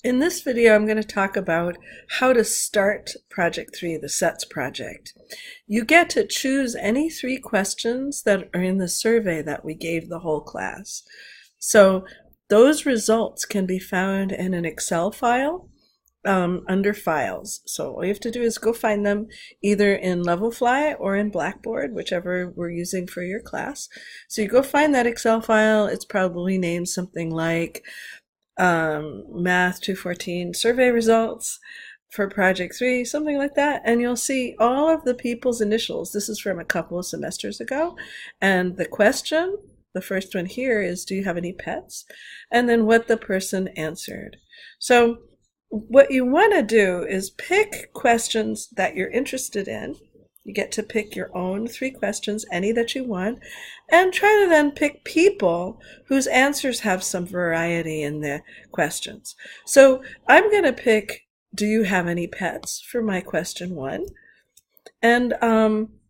In this video, I'm going to talk about how to start Project 3, the SETS project. You get to choose any 3 questions that are in the survey that we gave the whole class. So those results can be found in an Excel file under Files. So all you have to do is go find them either in Levelfly or in Blackboard, whichever we're using for your class. So you go find that Excel file. It's probably named something like Math 214 survey results for Project 3, something like that, and you'll see all of the people's initials. This is from a couple of semesters ago, and the question, the first one here, is do you have any pets? And then what the person answered. So what you want to do is pick questions that you're interested in. You get to pick your own 3 questions, any that you want, and try to then pick people whose answers have some variety in the questions. So I'm going to pick, do you have any pets, for my question 1. And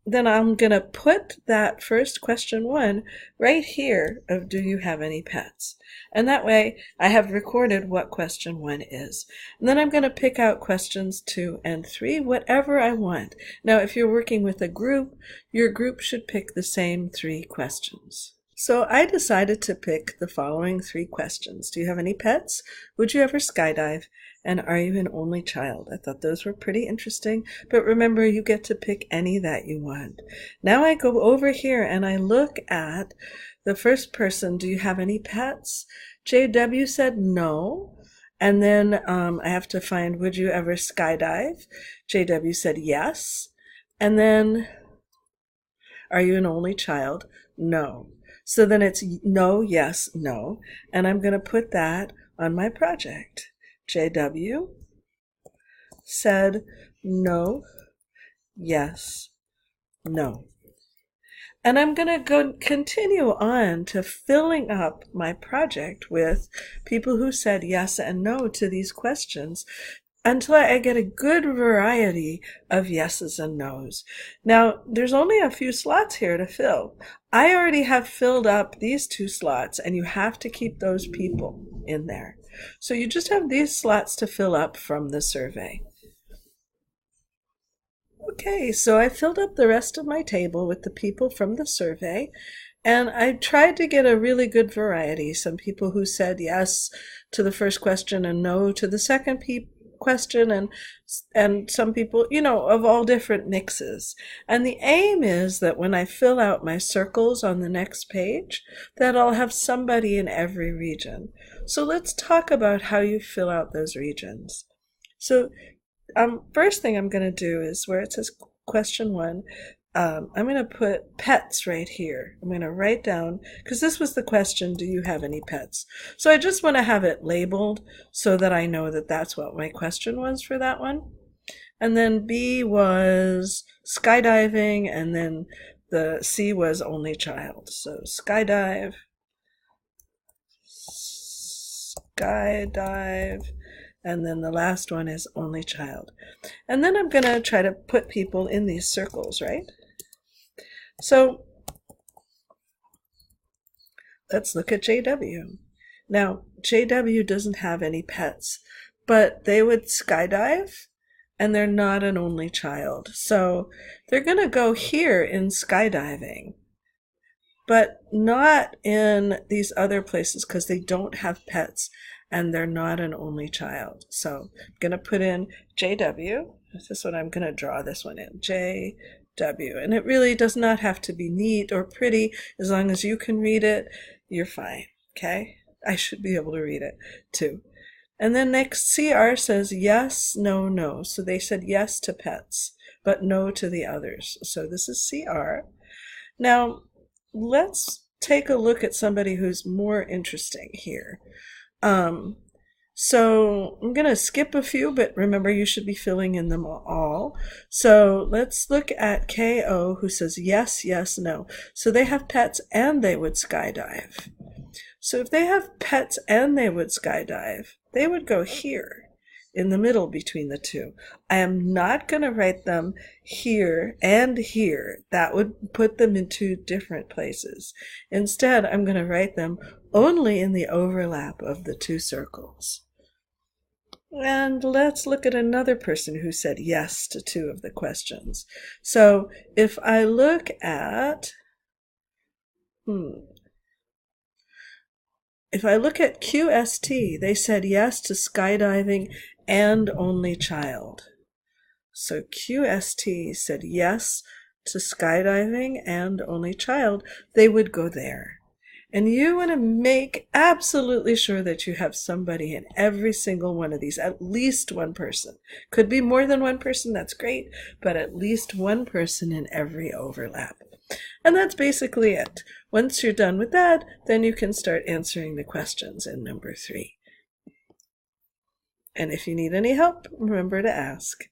then I'm going to put that first question 1 right here of do you have any pets? And that way I have recorded what question 1 is. And then I'm going to pick out questions 2 and 3, whatever I want. Now, if you're working with a group, your group should pick the same 3 questions. So I decided to pick the following 3 questions. Do you have any pets? Would you ever skydive? And are you an only child? I thought those were pretty interesting, but remember, you get to pick any that you want. Now I go over here and I look at the first person. Do you have any pets? JW said no. And then I have to find, would you ever skydive? JW said yes. And then, are you an only child? No. So then it's no, yes, no. And I'm going to put that on my project. JW said no, yes, no. And I'm going to go continue on to filling up my project with people who said yes and no to these questions until I get a good variety of yeses and nos. Now, there's only a few slots here to fill. I already have filled up these 2 slots, and you have to keep those people in there. So you just have these slots to fill up from the survey. Okay, so I filled up the rest of my table with the people from the survey, and I tried to get a really good variety. Some people who said yes to the first question and no to the second question, and some people, of all different mixes. And the aim is that when I fill out my circles on the next page, that I'll have somebody in every region. So let's talk about how you fill out those regions. So first thing I'm going to do is where it says question 1, I'm going to put pets right here. I'm going to write down, because this was the question, do you have any pets? So I just want to have it labeled so that I know that that's what my question was for that one. And then B was skydiving, and then the C was only child. So skydive, and then the last one is only child. And then I'm going to try to put people in these circles, right? So let's look at JW. Now, JW doesn't have any pets, but they would skydive, and they're not an only child. So they're going to go here in skydiving, but not in these other places because they don't have pets and they're not an only child. So I'm going to put in JW. This is what I'm going to draw this one in, JW. And it really does not have to be neat or pretty. As long as you can read it, you're fine, okay? I should be able to read it too. And then next, CR says yes, no, no. So they said yes to pets, but no to the others. So this is CR. Now, let's take a look at somebody who's more interesting here. So I'm going to skip a few, but remember you should be filling in them all. So let's look at KO, who says yes, yes, no. So they have pets and they would skydive. So if they have pets and they would skydive, they would go here in the middle between the 2. I am not going to write them here and here. That would put them in 2 different places. Instead, I'm going to write them only in the overlap of the 2 circles. And let's look at another person who said yes to two of the questions. So if I look at, if I look at QST, they said yes to skydiving and only child. So QST said yes to skydiving and only child. They would go there. And you want to make absolutely sure that you have somebody in every single one of these, at least one person. Could be more than one person, that's great, but at least one person in every overlap. And that's basically it. Once you're done with that, then you can start answering the questions in number 3. And if you need any help, remember to ask.